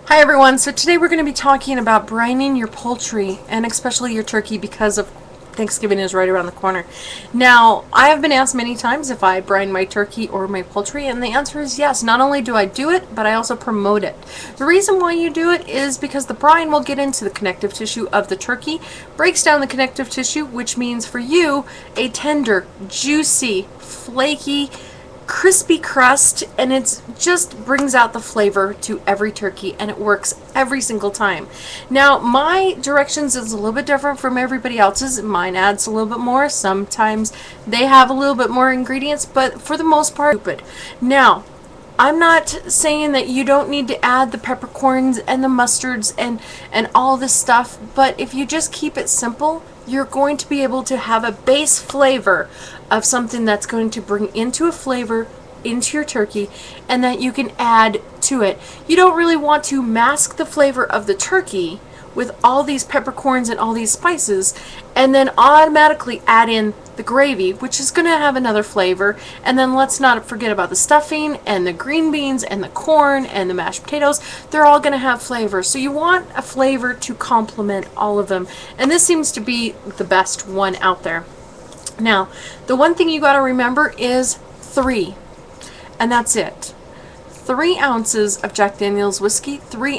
Hi everyone, so today we're going to be talking about brining your poultry and especially your turkey because of Thanksgiving is right around the corner. Now, I have been asked many times if I brine my turkey or my poultry, and the answer is yes. Not only do I do it, but I also promote it. The reason why you do it is because the brine will get into the connective tissue of the turkey, breaks down the connective tissue, which means for you a tender, juicy, flaky, crispy crust, and it just brings out the flavor to every turkey, and it works every single time. Now, my directions is a little bit different from everybody else's. Mine adds a little bit more. Sometimes they have a little bit more ingredients, but for the most part, stupid. Now, I'm not saying that you don't need to add the peppercorns and the mustards and all this stuff, but if you just keep it simple, you're going to be able to have a base flavor of something that's going to bring into a flavor into your turkey and that you can add to it. You don't really want to mask the flavor of the turkey with all these peppercorns and all these spices and then automatically add in the gravy, which is going to have another flavor. And then let's not forget about the stuffing and the green beans and the corn and the mashed potatoes. They're all going to have flavor. So you want a flavor to complement all of them. And this seems to be the best one out there. Now, the one thing you got to remember is 3. And that's it. 3 ounces of Jack Daniel's whiskey, 3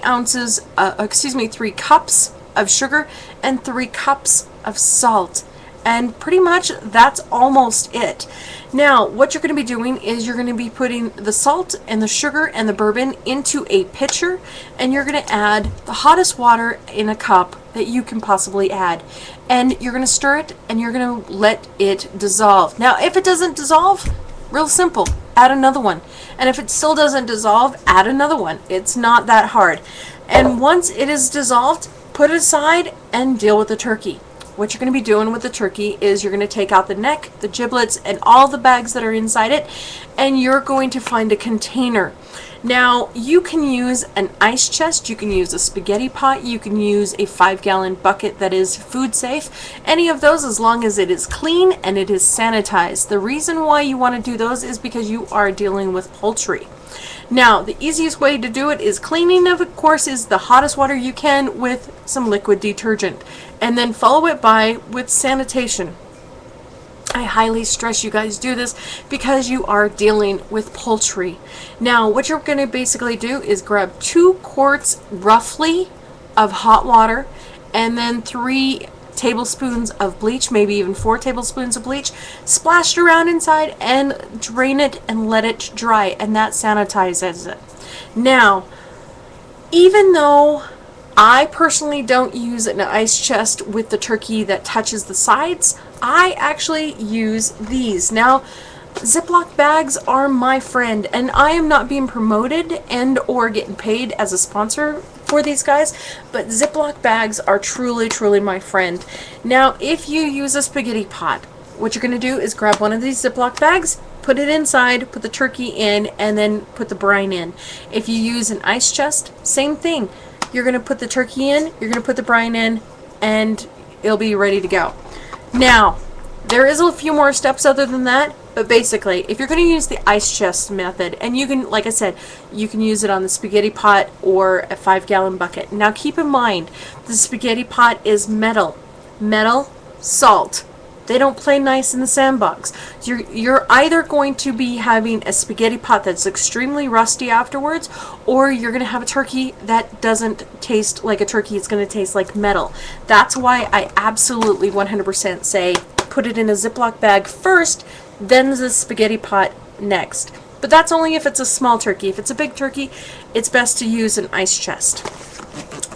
cups of sugar, and 3 cups of salt. And pretty much that's almost it. Now, what you're going to be doing is you're going to be putting the salt and the sugar and the bourbon into a pitcher, and you're going to add the hottest water in a cup that you can possibly add. And you're going to stir it, and you're going to let it dissolve. Now, if it doesn't dissolve, real simple, add another one. And if it still doesn't dissolve, add another one. It's not that hard. And once it is dissolved, put it aside and deal with the turkey. What you're going to be doing with the turkey is you're going to take out the neck, the giblets, and all the bags that are inside it, and you're going to find a container. Now, you can use an ice chest, you can use a spaghetti pot, you can use a 5-gallon bucket that is food safe. Any of those, as long as it is clean and it is sanitized. The reason why you want to do those is because you are dealing with poultry. Now, the easiest way to do it is cleaning, of course, is the hottest water you can with some liquid detergent. And then follow it by with sanitation. I highly stress you guys do this because you are dealing with poultry. Now, what you're going to basically do is grab 2 quarts roughly of hot water and then 3 tablespoons of bleach, maybe even 4 tablespoons of bleach, splashed around inside, and drain it and let it dry, and that sanitizes it. Now, even though I personally don't use an ice chest with the turkey that touches the sides, I actually use these. Now, Ziploc bags are my friend, and I am not being promoted and or getting paid as a sponsor for these guys, but Ziploc bags are truly, truly my friend. Now, if you use a spaghetti pot, what you're going to do is grab one of these Ziploc bags, put it inside, put the turkey in, and then put the brine in. If you use an ice chest, same thing. You're going to put the turkey in, you're going to put the brine in, and it'll be ready to go. Now, there is a few more steps other than that, but basically, if you're going to use the ice chest method, and you can, like I said, you can use it on the spaghetti pot or a 5-gallon bucket. Now, keep in mind, the spaghetti pot is metal. Metal, salt. They don't play nice in the sandbox. You're either going to be having a spaghetti pot that's extremely rusty afterwards, or you're going to have a turkey that doesn't taste like a turkey. It's going to taste like metal. That's why I absolutely 100% say put it in a Ziploc bag first, then the spaghetti pot next. But that's only if it's a small turkey. If it's a big turkey, it's best to use an ice chest.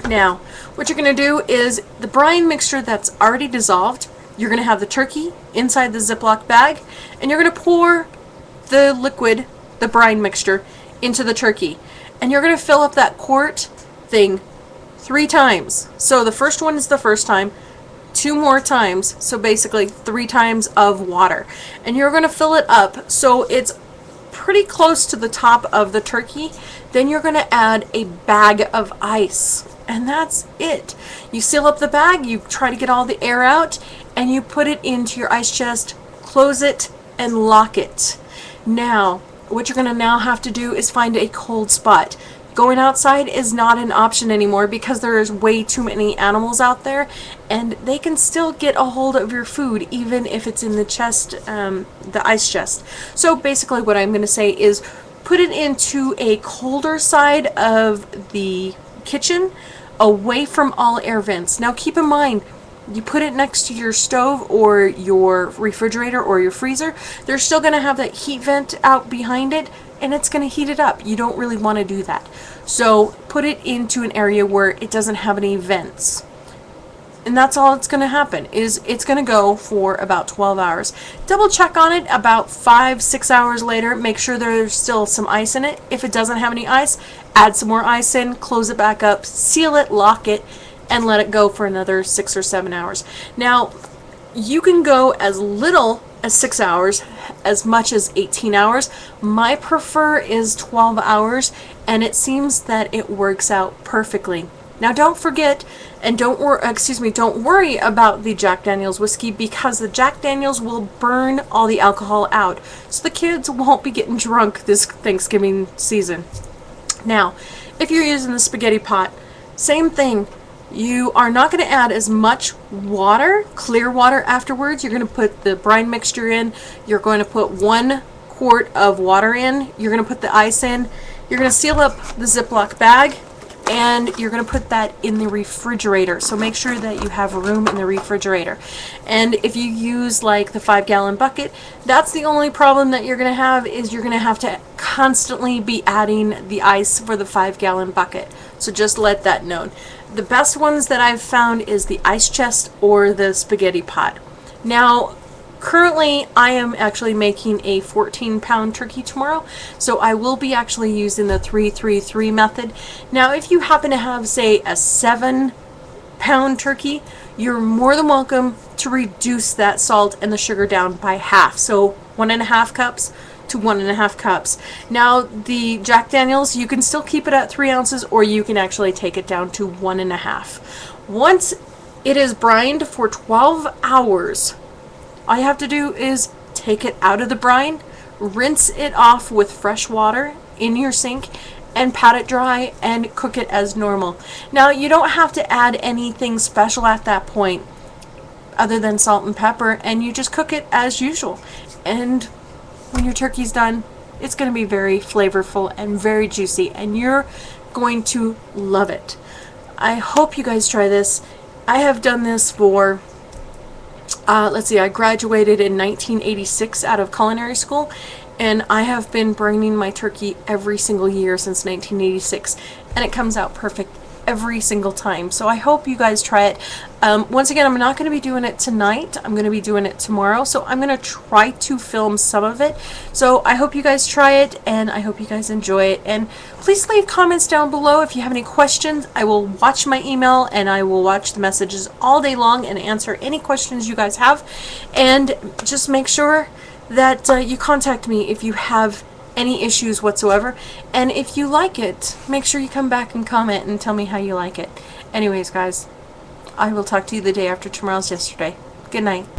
Now, what you're going to do is the brine mixture that's already dissolved, you're going to have the turkey inside the Ziploc bag, and you're going to pour the liquid, the brine mixture, into the turkey. And you're going to fill up that quart thing 3 times. So the first one is the first time, 2 more times, so basically 3 times of water. And you're going to fill it up so it's pretty close to the top of the turkey. Then you're going to add a bag of ice. And that's it. You seal up the bag, you try to get all the air out, and you put it into your ice chest, close it, and lock it. Now, what you're going to now have to do is find a cold spot. Going outside is not an option anymore because there's way too many animals out there, and they can still get a hold of your food even if it's in the chest, the ice chest. So basically what I'm going to say is put it into a colder side of the kitchen, away from all air vents. Now keep in mind, you put it next to your stove or your refrigerator or your freezer, they're still going to have that heat vent out behind it, and it's going to heat it up. You don't really want to do that. So put it into an area where it doesn't have any vents. And that's all it's going to happen, is it's going to go for about 12 hours. Double check on it about 5-6 hours later. Make sure there's still some ice in it. If it doesn't have any ice, add some more ice in, close it back up, seal it, lock it, and let it go for another 6 or 7 hours. Now, you can go as little as 6 hours, as much as 18 hours. My prefer is 12 hours, and it seems that it works out perfectly. Now don't forget, and don't worry about the Jack Daniel's whiskey, because the Jack Daniel's will burn all the alcohol out, so the kids won't be getting drunk this Thanksgiving season. Now, if you're using the spaghetti pot, same thing. You are not going to add as much water, clear water, afterwards. You're going to put the brine mixture in. You're going to put 1 quart of water in. You're going to put the ice in. You're going to seal up the Ziploc bag, and you're going to put that in the refrigerator. So make sure that you have room in the refrigerator. And if you use like the 5-gallon bucket, that's the only problem that you're going to have, is you're going to have to constantly be adding the ice for the 5-gallon bucket. So just let that known. The best ones that I've found is the ice chest or the spaghetti pot. Now, currently I am actually making a 14-pound turkey tomorrow, so I will be actually using the 3-3-3 method. Now, if you happen to have, say, a 7-pound turkey, you're more than welcome to reduce that salt and the sugar down by half. So 1.5 cups to 1.5 cups. Now, the Jack Daniel's, you can still keep it at 3 ounces, or you can actually take it down to 1.5. Once it is brined for 12 hours, all you have to do is take it out of the brine, rinse it off with fresh water in your sink, and pat it dry and cook it as normal. Now, you don't have to add anything special at that point other than salt and pepper, and you just cook it as usual. And when your turkey's done, it's going to be very flavorful and very juicy, and you're going to love it. I hope you guys try this. I have done this for, let's see, I graduated in 1986 out of culinary school, and I have been braining my turkey every single year since 1986, and it comes out perfect every single time. So I hope you guys try it. Once again, I'm not going to be doing it tonight. I'm going to be doing it tomorrow, so I'm going to try to film some of it. So I hope you guys try it, and I hope you guys enjoy it. And please leave comments down below if you have any questions. I will watch my email, and I will watch the messages all day long and answer any questions you guys have. And just make sure that you contact me if you have any issues whatsoever, and if you like it, make sure you come back and comment and tell me how you like it. Anyways, guys, I will talk to you the day after tomorrow's yesterday. Good night.